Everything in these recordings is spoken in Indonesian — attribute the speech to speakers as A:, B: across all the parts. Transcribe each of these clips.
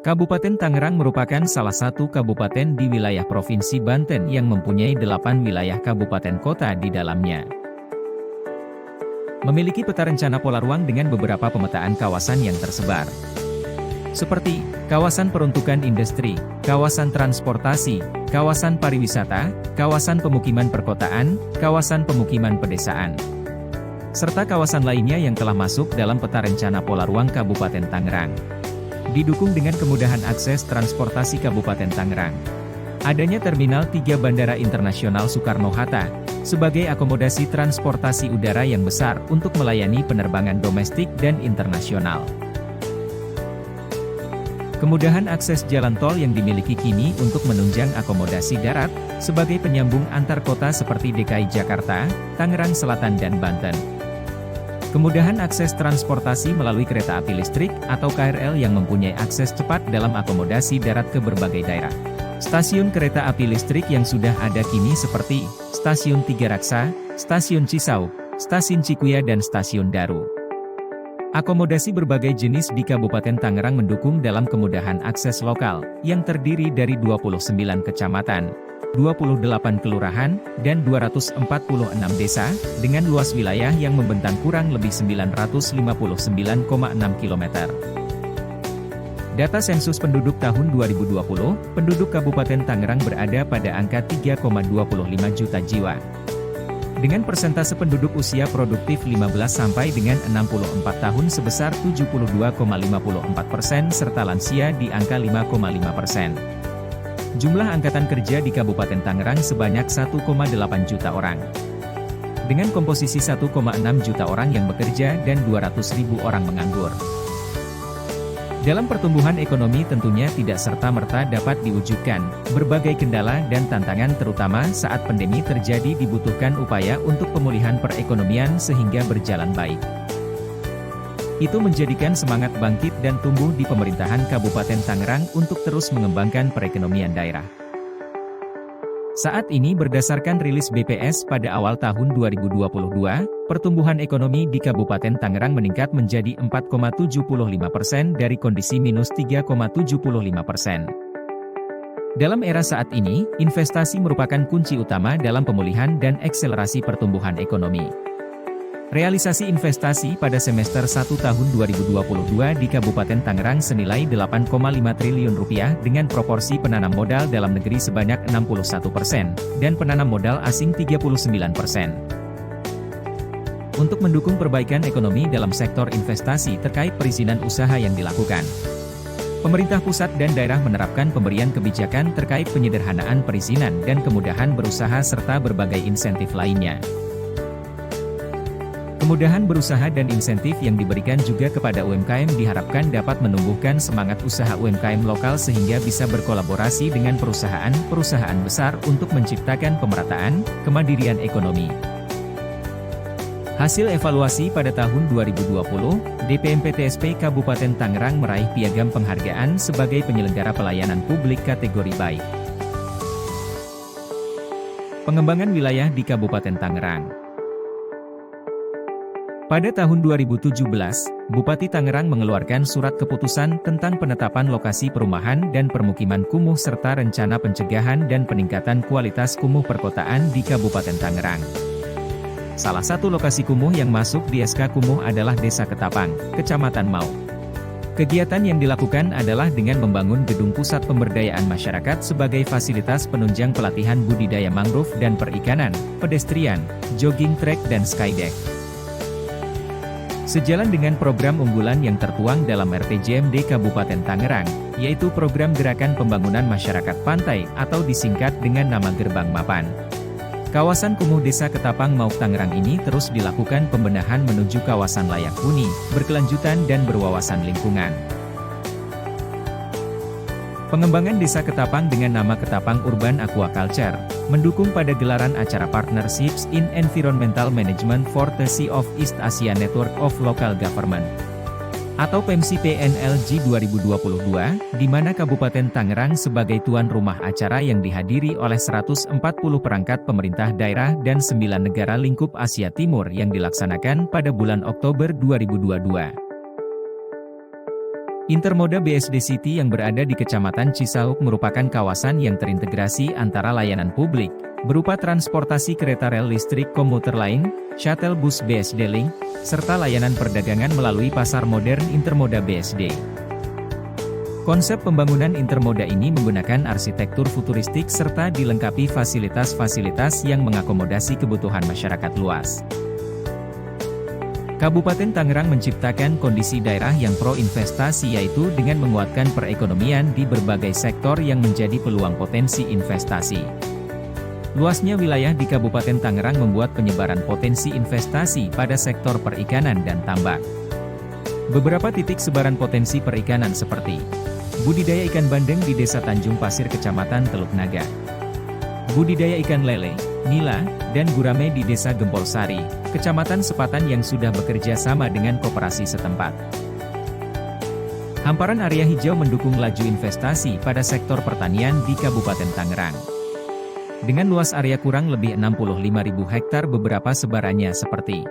A: Kabupaten Tangerang merupakan salah satu kabupaten di wilayah Provinsi Banten yang mempunyai 8 wilayah kabupaten kota di dalamnya. Memiliki peta rencana pola ruang dengan beberapa pemetaan kawasan yang tersebar. Seperti, kawasan peruntukan industri, kawasan transportasi, kawasan pariwisata, kawasan pemukiman perkotaan, kawasan pemukiman pedesaan, serta kawasan lainnya yang telah masuk dalam peta rencana pola ruang Kabupaten Tangerang. Didukung dengan kemudahan akses transportasi Kabupaten Tangerang. Adanya Terminal 3 Bandara Internasional Soekarno-Hatta, sebagai akomodasi transportasi udara yang besar untuk melayani penerbangan domestik dan internasional. Kemudahan akses jalan tol yang dimiliki kini untuk menunjang akomodasi darat, sebagai penyambung antar kota seperti DKI Jakarta, Tangerang Selatan dan Banten. Kemudahan akses transportasi melalui kereta api listrik atau KRL yang mempunyai akses cepat dalam akomodasi darat ke berbagai daerah. Stasiun kereta api listrik yang sudah ada kini seperti Stasiun Tiga Raksa, Stasiun Cisauk, Stasiun Cikuya dan Stasiun Daru. Akomodasi berbagai jenis di Kabupaten Tangerang mendukung dalam kemudahan akses lokal, yang terdiri dari 29 kecamatan, 28 kelurahan, dan 246 desa, dengan luas wilayah yang membentang kurang lebih 959,6 km. Data sensus penduduk tahun 2020, penduduk Kabupaten Tangerang berada pada angka 3,25 juta jiwa. Dengan persentase penduduk usia produktif 15 sampai dengan 64 tahun sebesar 72,54% serta lansia di angka 5,5%. Jumlah angkatan kerja di Kabupaten Tangerang sebanyak 1,8 juta orang. Dengan komposisi 1,6 juta orang yang bekerja dan 200.000 orang menganggur. Dalam pertumbuhan ekonomi tentunya tidak serta-merta dapat diwujudkan. Berbagai kendala dan tantangan terutama saat pandemi terjadi dibutuhkan upaya untuk pemulihan perekonomian sehingga berjalan baik. Itu menjadikan semangat bangkit dan tumbuh di pemerintahan Kabupaten Tangerang untuk terus mengembangkan perekonomian daerah. Saat ini berdasarkan rilis BPS pada awal tahun 2022, pertumbuhan ekonomi di Kabupaten Tangerang meningkat menjadi 4,75% dari kondisi minus 3,75%. Dalam era saat ini, investasi merupakan kunci utama dalam pemulihan dan akselerasi pertumbuhan ekonomi. Realisasi investasi pada semester 1 tahun 2022 di Kabupaten Tangerang senilai Rp8,5 triliun dengan proporsi penanam modal dalam negeri sebanyak 61% dan penanam modal asing 39%. Untuk mendukung perbaikan ekonomi dalam sektor investasi terkait perizinan usaha yang dilakukan, pemerintah pusat dan daerah menerapkan pemberian kebijakan terkait penyederhanaan perizinan dan kemudahan berusaha serta berbagai insentif lainnya. Kemudahan berusaha dan insentif yang diberikan juga kepada UMKM diharapkan dapat menumbuhkan semangat usaha UMKM lokal sehingga bisa berkolaborasi dengan perusahaan-perusahaan besar untuk menciptakan pemerataan, kemandirian ekonomi. Hasil evaluasi pada tahun 2020, DPMPTSP Kabupaten Tangerang meraih piagam penghargaan sebagai penyelenggara pelayanan publik kategori baik. Pengembangan wilayah di Kabupaten Tangerang. Pada tahun 2017, Bupati Tangerang mengeluarkan surat keputusan tentang penetapan lokasi perumahan dan permukiman kumuh serta rencana pencegahan dan peningkatan kualitas kumuh perkotaan di Kabupaten Tangerang. Salah satu lokasi kumuh yang masuk di SK Kumuh adalah Desa Ketapang, Kecamatan Mau. Kegiatan yang dilakukan adalah dengan membangun gedung pusat pemberdayaan masyarakat sebagai fasilitas penunjang pelatihan budidaya mangrove dan perikanan, pedestrian, jogging track dan skydeck. Sejalan dengan program unggulan yang tertuang dalam RPJMD Kabupaten Tangerang, yaitu program Gerakan Pembangunan Masyarakat Pantai atau disingkat dengan nama Gerbang Mapan. Kawasan kumuh Desa Ketapang Mau Tangerang ini terus dilakukan pembenahan menuju kawasan layak huni, berkelanjutan dan berwawasan lingkungan. Pengembangan Desa Ketapang dengan nama Ketapang Urban Aquaculture, mendukung pada gelaran acara Partnerships in Environmental Management for the Sea of East Asia Network of Local Government, atau PEMSI-PNLG 2022, di mana Kabupaten Tangerang sebagai tuan rumah acara yang dihadiri oleh 140 perangkat pemerintah daerah dan 9 negara lingkup Asia Timur yang dilaksanakan pada bulan Oktober 2022. Intermoda BSD City yang berada di Kecamatan Cisauk merupakan kawasan yang terintegrasi antara layanan publik, berupa transportasi kereta rel listrik komuter lain, shuttle bus BSD Link, serta layanan perdagangan melalui pasar modern Intermoda BSD. Konsep pembangunan Intermoda ini menggunakan arsitektur futuristik serta dilengkapi fasilitas-fasilitas yang mengakomodasi kebutuhan masyarakat luas. Kabupaten Tangerang menciptakan kondisi daerah yang pro-investasi yaitu dengan menguatkan perekonomian di berbagai sektor yang menjadi peluang potensi investasi. Luasnya wilayah di Kabupaten Tangerang membuat penyebaran potensi investasi pada sektor perikanan dan tambak. Beberapa titik sebaran potensi perikanan seperti budidaya ikan bandeng di Desa Tanjung Pasir Kecamatan Teluk Naga, budidaya ikan lele, nila, dan gurame di Desa Gempol Sari, Kecamatan Sepatan yang sudah bekerja sama dengan koperasi setempat. Hamparan area hijau mendukung laju investasi pada sektor pertanian di Kabupaten Tangerang. Dengan luas area kurang lebih 65.000 hektar beberapa sebarannya seperti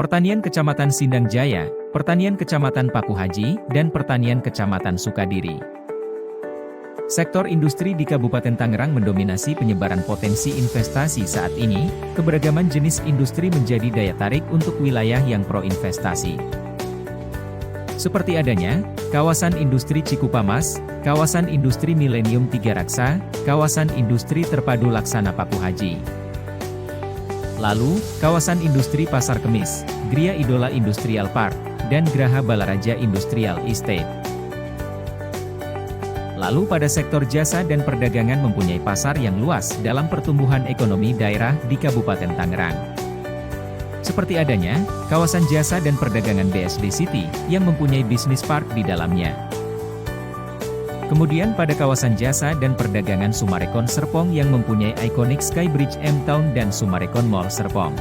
A: pertanian Kecamatan Sindang Jaya, pertanian Kecamatan Paku Haji, dan pertanian Kecamatan Sukadiri. Sektor industri di Kabupaten Tangerang mendominasi penyebaran potensi investasi saat ini, keberagaman jenis industri menjadi daya tarik untuk wilayah yang pro-investasi. Seperti adanya, kawasan industri Cikupamas, kawasan industri Milenium Tiga Raksa, kawasan industri terpadu Laksana Paku Haji. Lalu, kawasan industri Pasar Kemis, Gria Idola Industrial Park, dan Graha Balaraja Industrial Estate. Lalu pada sektor jasa dan perdagangan mempunyai pasar yang luas dalam pertumbuhan ekonomi daerah di Kabupaten Tangerang. Seperti adanya, kawasan jasa dan perdagangan BSD City, yang mempunyai bisnis park di dalamnya. Kemudian pada kawasan jasa dan perdagangan Sumarekon Serpong yang mempunyai ikonik Skybridge M-Town dan Sumarekon Mall Serpong.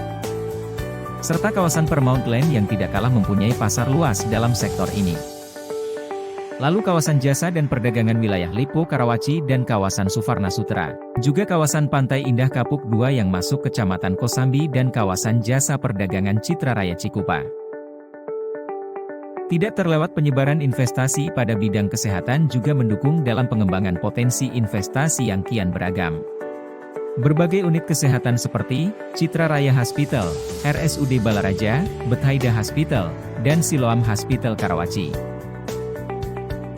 A: Serta kawasan Paramount Land yang tidak kalah mempunyai pasar luas dalam sektor ini. Lalu kawasan jasa dan perdagangan wilayah Lipo Karawaci dan kawasan Suvarna Sutra, juga kawasan Pantai Indah Kapuk 2 yang masuk Kecamatan Kosambi dan kawasan jasa perdagangan Citra Raya Cikupa. Tidak terlewat penyebaran investasi pada bidang kesehatan juga mendukung dalam pengembangan potensi investasi yang kian beragam. Berbagai unit kesehatan seperti Citra Raya Hospital, RSUD Balaraja, Bethesda Hospital, dan Siloam Hospital Karawaci.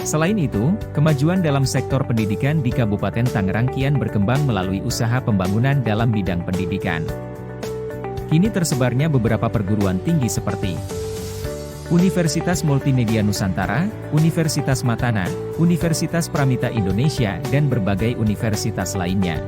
A: Selain itu, kemajuan dalam sektor pendidikan di Kabupaten Tangerang kian berkembang melalui usaha pembangunan dalam bidang pendidikan. Kini tersebarnya beberapa perguruan tinggi seperti Universitas Multimedia Nusantara, Universitas Matana, Universitas Pramita Indonesia, dan berbagai universitas lainnya.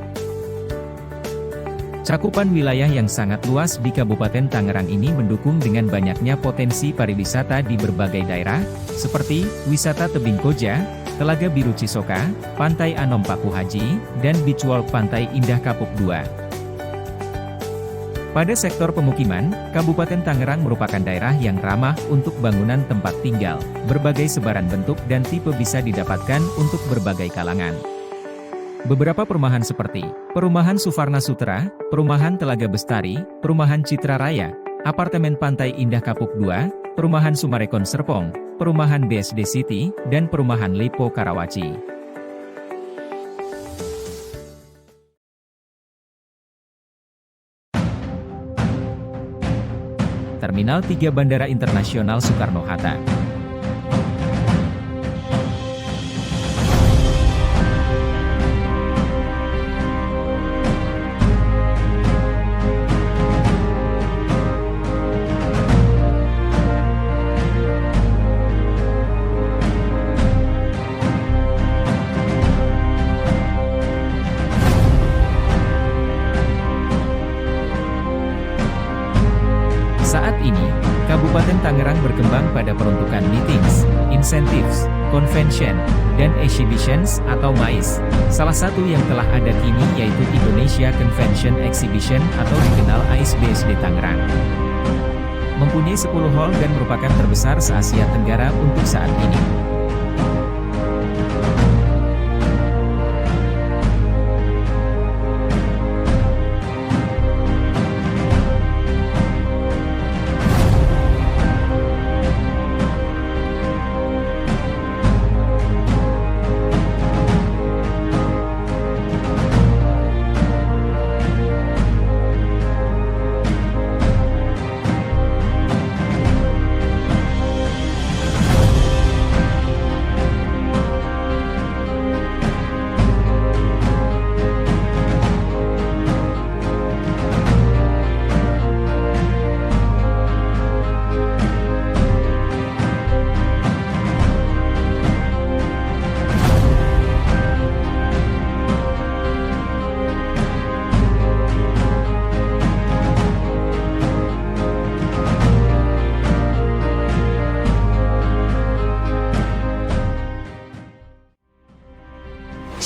A: Cakupan wilayah yang sangat luas di Kabupaten Tangerang ini mendukung dengan banyaknya potensi pariwisata di berbagai daerah, seperti wisata Tebing Koja, Telaga Biru Cisoka, Pantai Anom Paku Haji, dan Beach Walk Pantai Indah Kapuk 2. Pada sektor pemukiman, Kabupaten Tangerang merupakan daerah yang ramah untuk bangunan tempat tinggal, berbagai sebaran bentuk dan tipe bisa didapatkan untuk berbagai kalangan. Beberapa perumahan seperti Perumahan Suvarna Sutra, Perumahan Telaga Bestari, Perumahan Citra Raya, Apartemen Pantai Indah Kapuk 2, Perumahan Sumarekon Serpong, Perumahan BSD City, dan Perumahan Lipo Karawaci. Terminal 3 Bandara Internasional Soekarno-Hatta. Saat ini, Kabupaten Tangerang berkembang pada peruntukan meetings, incentives, convention, dan exhibitions atau MAIS. Salah satu yang telah ada kini yaitu Indonesia Convention Exhibition atau dikenal AIS BSD Tangerang. Mempunyai 10 hall dan merupakan terbesar se-Asia Tenggara untuk saat ini.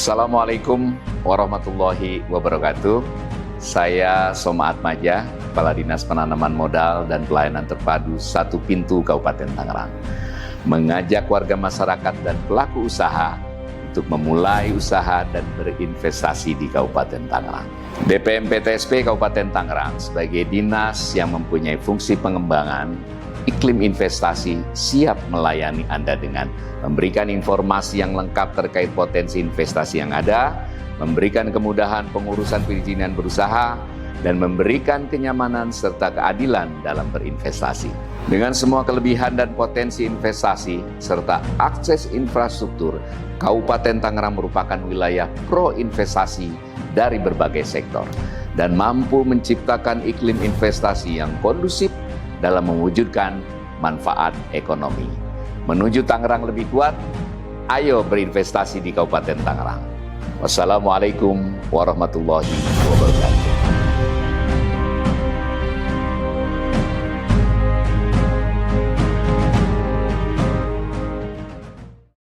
B: Assalamualaikum warahmatullahi wabarakatuh. Saya Soma Atmaja, Kepala Dinas Penanaman Modal dan Pelayanan Terpadu Satu Pintu Kabupaten Tangerang, mengajak warga masyarakat dan pelaku usaha untuk memulai usaha dan berinvestasi di Kabupaten Tangerang. BPMPTSP Kabupaten Tangerang sebagai dinas yang mempunyai fungsi pengembangan iklim investasi siap melayani Anda dengan memberikan informasi yang lengkap terkait potensi investasi yang ada, memberikan kemudahan pengurusan perizinan berusaha, dan memberikan kenyamanan serta keadilan dalam berinvestasi. Dengan semua kelebihan dan potensi investasi serta akses infrastruktur, Kabupaten Tangerang merupakan wilayah pro investasi dari berbagai sektor dan mampu menciptakan iklim investasi yang kondusif dalam mewujudkan manfaat ekonomi. Menuju Tangerang lebih kuat, ayo berinvestasi di Kabupaten Tangerang. Wassalamualaikum warahmatullahi wabarakatuh.